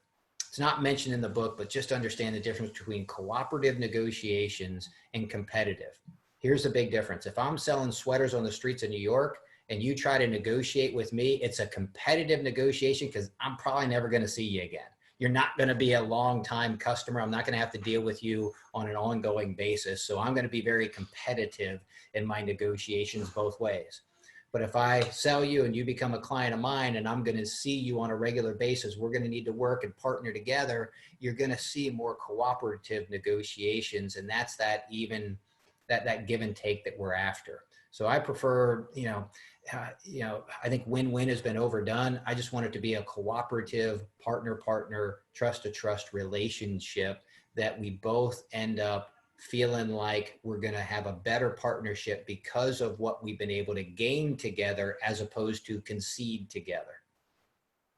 S2: It's not mentioned in the book, but just understand the difference between cooperative negotiations and competitive. Here's the big difference. If I'm selling sweaters on the streets of New York and you try to negotiate with me, it's a competitive negotiation because I'm probably never going to see you again. You're not going to be a long-time customer. I'm not going to have to deal with you on an ongoing basis. So I'm going to be very competitive in my negotiations both ways. But if I sell you and you become a client of mine and I'm going to see you on a regular basis, we're going to need to work and partner together. You're going to see more cooperative negotiations. And that's that give and take that we're after. So I prefer, I think win-win has been overdone. I just want it to be a cooperative partner, trust-to-trust relationship that we both end up feeling like we're going to have a better partnership because of what we've been able to gain together as opposed to concede together.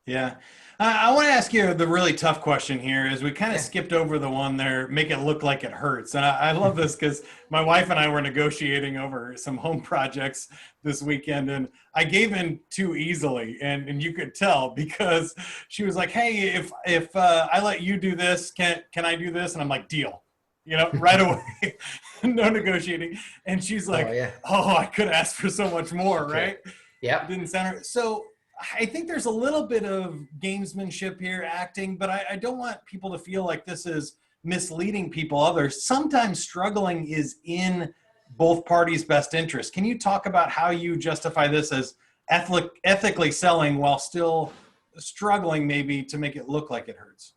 S1: Yeah. I want to ask you the really tough question here as we kind of skipped over the one there, make it look like it hurts. And I love this because my wife and I were negotiating over some home projects this weekend and I gave in too easily. And you could tell because she was like, hey, if I let you do this, can I do this? And I'm like, deal. Right away, no negotiating. And she's like, I could ask for so much more, right?
S2: Yeah.
S1: It didn't sound right. So I think there's a little bit of gamesmanship here, acting, but I don't want people to feel like this is misleading others. Sometimes struggling is in both parties' best interest. Can you talk about how you justify this as ethically selling while still struggling maybe to make it look like it hurts?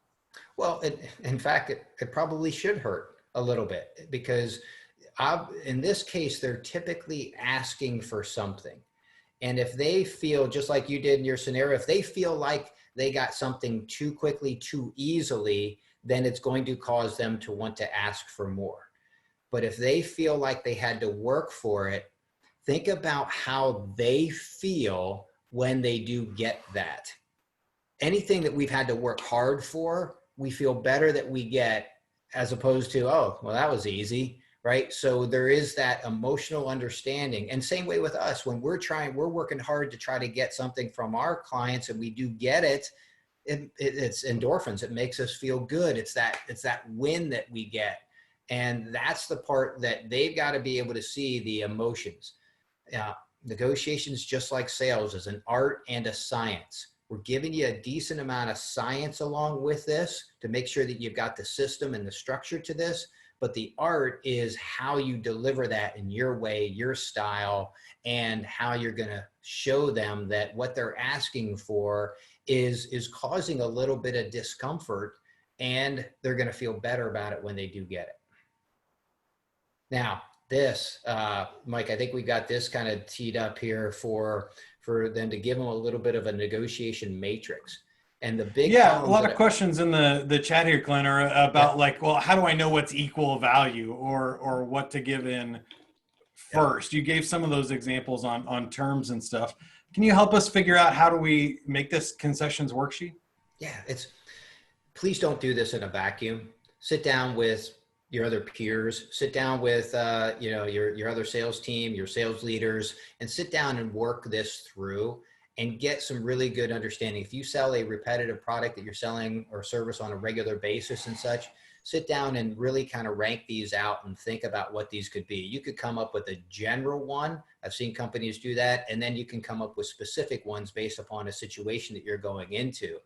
S2: Well, in fact, it probably should hurt a little bit because in this case, they're typically asking for something. And if they feel, just like you did in your scenario, if they feel like they got something too quickly, too easily, then it's going to cause them to want to ask for more. But if they feel like they had to work for it, think about how they feel when they do get that. Anything that we've had to work hard for, we feel better that we get as opposed to, oh, well, that was easy. Right. So there is that emotional understanding. And same way with us, when we're working hard to try to get something from our clients and we do get it, it's endorphins. It makes us feel good. It's that win that we get. And that's the part that they've got to be able to see the emotions. Negotiations, just like sales, is an art and a science. We're giving you a decent amount of science along with this to make sure that you've got the system and the structure to this. But the art is how you deliver that in your way, your style, and how you're going to show them that what they're asking for is causing a little bit of discomfort, and they're going to feel better about it when they do get it. Now, this, Mike, I think we got this kind of teed up here for them to give them a little bit of a negotiation matrix. And the big
S1: a lot of questions in the chat here, Clint, are about like, well, how do I know what's equal value or what to give in first? You gave some of those examples on terms and stuff. Can you help us figure out how do we make this concessions worksheet?
S2: Yeah, please don't do this in a vacuum. Sit down with your other peers, sit down with your other sales team, your sales leaders, and sit down and work this through and get some really good understanding. If you sell a repetitive product that you're selling or service on a regular basis and such, sit down and really kind of rank these out and think about what these could be. You could come up with a general one. I've seen companies do that. And then you can come up with specific ones based upon a situation that you're going into.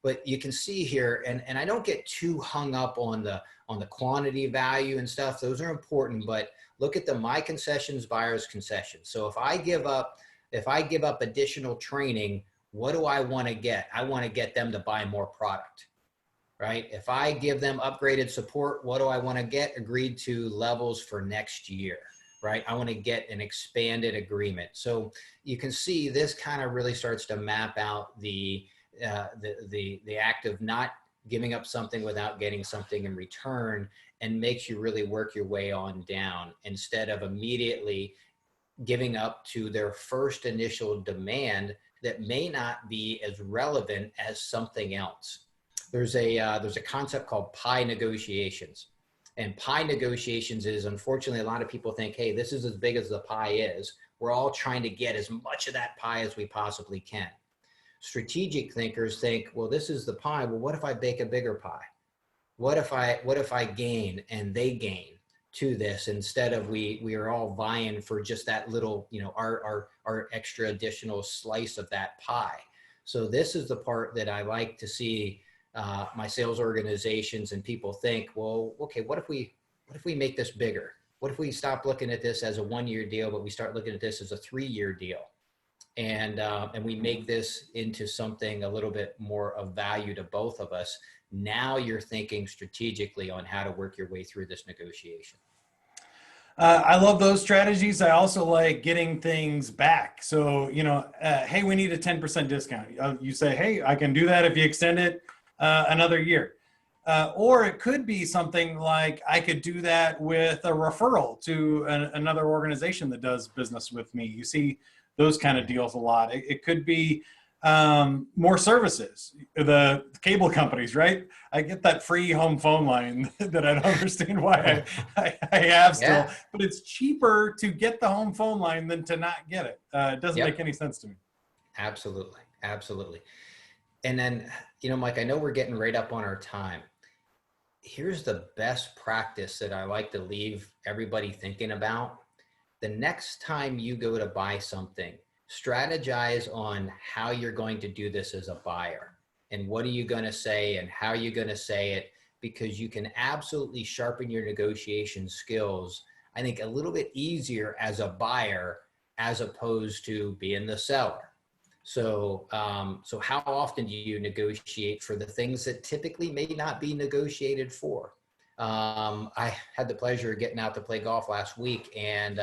S2: But you can see here, and I don't get too hung up on the quantity value and stuff. Those are important, but look at my concessions, buyer's concessions. So if I give up additional training, what do I want to get? I want to get them to buy more product, right? If I give them upgraded support, what do I want to get? Agreed to levels for next year, right? I want to get an expanded agreement. So you can see this kind of really starts to map out the act of not giving up something without getting something in return, and makes you really work your way on down instead of immediately giving up to their first initial demand that may not be as relevant as something else. There's a concept called pie negotiations. And pie negotiations is, unfortunately, a lot of people think, hey, this is as big as the pie is. We're all trying to get as much of that pie as we possibly can. Strategic thinkers think, well, this is the pie. Well, what if I bake a bigger pie? What if I gain and they gain to this, instead of we are all vying for just that little, our extra additional slice of that pie. So this is the part that I like to see my sales organizations and people think, well, okay, what if we make this bigger? What if we stop looking at this as a 1-year deal, but we start looking at this as a 3-year deal? And we make this into something a little bit more of value to both of us. Now you're thinking strategically on how to work your way through this negotiation.
S1: I love those strategies. I also like getting things back. So, hey, we need a 10% discount. You say, hey, I can do that if you extend it another year. Or it could be something like I could do that with a referral to another organization that does business with me. You see those kind of deals a lot. It could be more services, the cable companies, right? I get that free home phone line that I don't understand why I have still,
S2: Yeah.
S1: but it's cheaper to get the home phone line than to not get it. It doesn't make any sense to me.
S2: Absolutely. Absolutely. And then, Mike, I know we're getting right up on our time. Here's the best practice that I like to leave everybody thinking about. The next time you go to buy something, strategize on how you're going to do this as a buyer, and what are you going to say and how are you going to say it, because you can absolutely sharpen your negotiation skills, I think, a little bit easier as a buyer as opposed to being the seller. So how often do you negotiate for the things that typically may not be negotiated for? I had the pleasure of getting out to play golf last week, and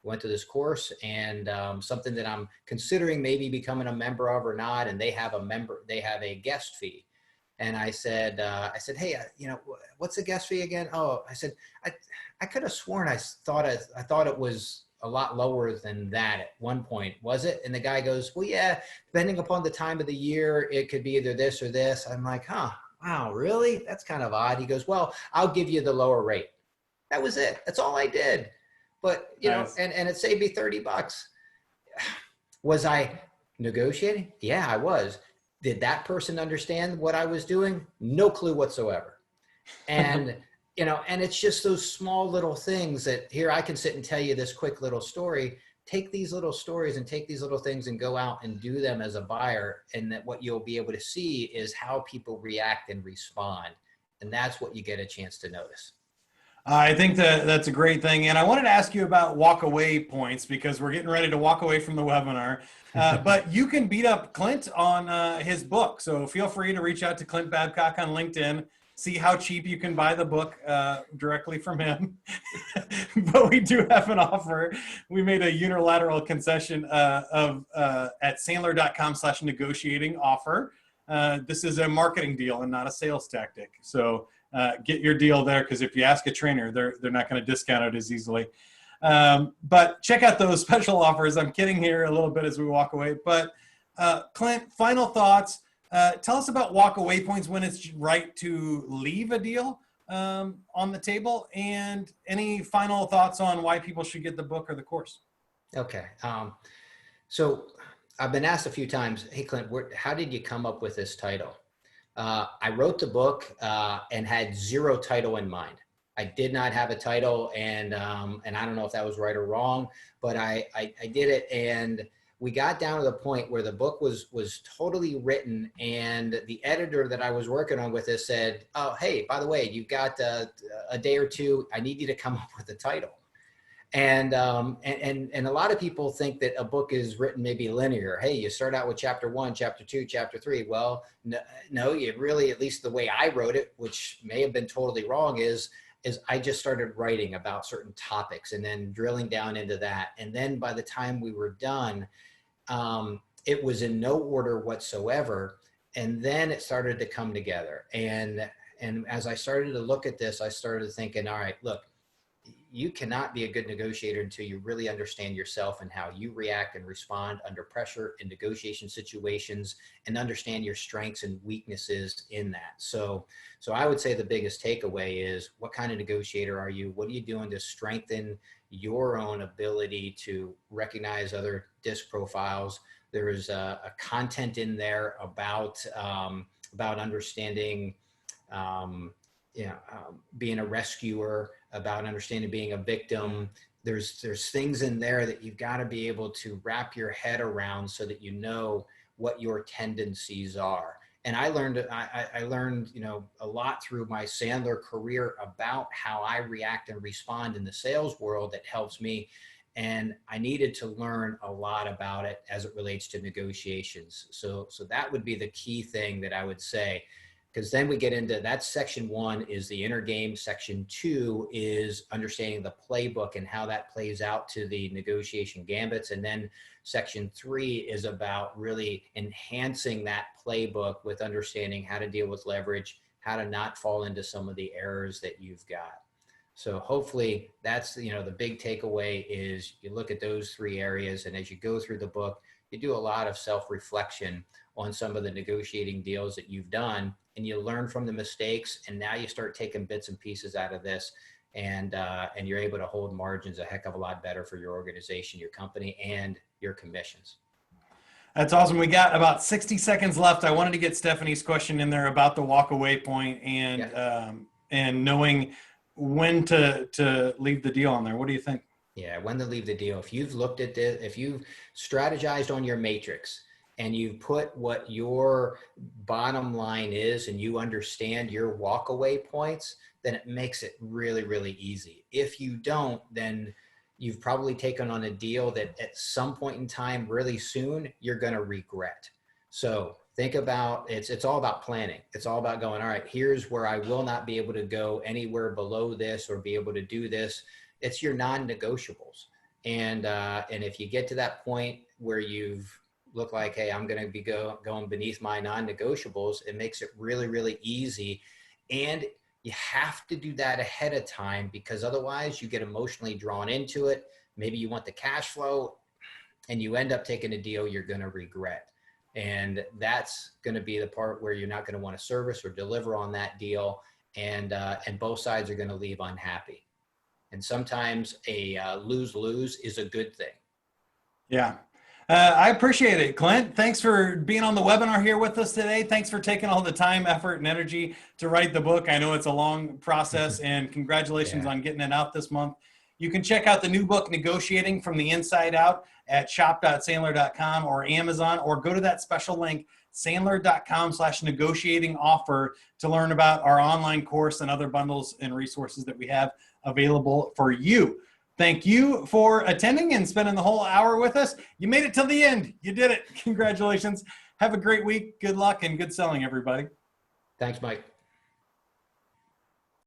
S2: went to this course, and something that I'm considering maybe becoming a member of or not. And they have a guest fee. And I said, hey, what's the guest fee again? Oh, I said, I could have sworn I thought it was a lot lower than that at one point. Was it? And the guy goes, well, yeah, depending upon the time of the year, it could be either this or this. I'm like, huh, wow, really? That's kind of odd. He goes, well, I'll give you the lower rate. That was it. That's all I did. But,
S1: Nice.
S2: and it saved me $30. Was I negotiating? Yeah, I was. Did that person understand what I was doing? No clue whatsoever. And, and it's just those small little things that here I can sit and tell you this quick little story. Take these little stories and take these little things and go out and do them as a buyer. And that what you'll be able to see is how people react and respond. And that's what you get a chance to notice.
S1: I think that's a great thing. And I wanted to ask you about walk away points because we're getting ready to walk away from the webinar. But you can beat up Clint on his book. So feel free to reach out to Clint Babcock on LinkedIn, see how cheap you can buy the book directly from him. But we do have an offer. We made a unilateral concession at sandler.com/negotiating offer. This is a marketing deal and not a sales tactic. So get your deal there, because if you ask a trainer, they're not going to discount it as easily. But check out those special offers. I'm kidding here a little bit as we walk away. But Clint, final thoughts. Tell us about walk away points, when it's right to leave a deal on the table, and any final thoughts on why people should get the book or the course.
S2: Okay. So I've been asked a few times, hey, Clint, how did you come up with this title? I wrote the book and had zero title in mind. I did not have a title, and I don't know if that was right or wrong, but I did it, and we got down to the point where the book was totally written, and the editor that I was working on with this said, oh, hey, by the way, you've got a day or two. I need you to come up with a title. And a lot of people think that a book is written maybe linear. Hey, you start out with chapter 1, chapter 2, chapter 3. Well, no, you really, at least the way I wrote it, which may have been totally wrong, is I just started writing about certain topics and then drilling down into that. And then by the time we were done, it was in no order whatsoever. And then it started to come together. And as I started to look at this, I started thinking, all right, look, you cannot be a good negotiator until you really understand yourself and how you react and respond under pressure in negotiation situations, and understand your strengths and weaknesses in that. So I would say the biggest takeaway is, what kind of negotiator are you? What are you doing to strengthen your own ability to recognize other disc profiles? There is a content in there about understanding, being a rescuer, about understanding being a victim. There's things in there that you've got to be able to wrap your head around so that you know what your tendencies are. And I learned a lot through my Sandler career about how I react and respond in the sales world that helps me. And I needed to learn a lot about it as it relates to negotiations. So that would be the key thing that I would say. Because then we get into that. Section 1 is the inner game. Section 2 is understanding the playbook and how that plays out to the negotiation gambits. And then section 3 is about really enhancing that playbook with understanding how to deal with leverage, how to not fall into some of the errors that you've got. So hopefully that's, the big takeaway is you look at those 3 areas, and as you go through the book, you do a lot of self-reflection on some of the negotiating deals that you've done, and you learn from the mistakes, and now you start taking bits and pieces out of this, and you're able to hold margins a heck of a lot better for your organization, your company, and your commissions.
S1: That's awesome. We got about 60 seconds left. I wanted to get Stephanie's question in there about the walk away point and knowing when to leave the deal on there. What do you think?
S2: Yeah, when to leave the deal. If you've looked at this, if you've strategized on your matrix and you put what your bottom line is and you understand your walkaway points, then it makes it really, really easy. If you don't, then you've probably taken on a deal that at some point in time, really soon, you're going to regret. So think about, it's all about planning. It's all about going, all right, here's where I will not be able to go anywhere below this or be able to do this. It's your non-negotiables. And if you get to that point where you've looked like, hey, I'm going to be going beneath my non-negotiables, it makes it really, really easy. And you have to do that ahead of time, because otherwise you get emotionally drawn into it. Maybe you want the cash flow and you end up taking a deal you're going to regret. And that's going to be the part where you're not going to want to service or deliver on that deal. And both sides are going to leave unhappy. And sometimes a lose-lose is a good thing.
S1: Yeah. I appreciate it, Clint. Thanks for being on the webinar here with us today. Thanks for taking all the time, effort, and energy to write the book. I know it's a long process, and congratulations
S2: Yeah.
S1: on getting it out this month. You can check out the new book, Negotiating from the Inside Out, at shop.sandler.com or Amazon, or go to that special link, sandler.com/negotiating offer, to learn about our online course and other bundles and resources that we have available for you. Thank you for attending and spending the whole hour with us. You made it till the end. You did it. Congratulations. Have a great week. Good luck and good selling, everybody.
S2: Thanks, Mike.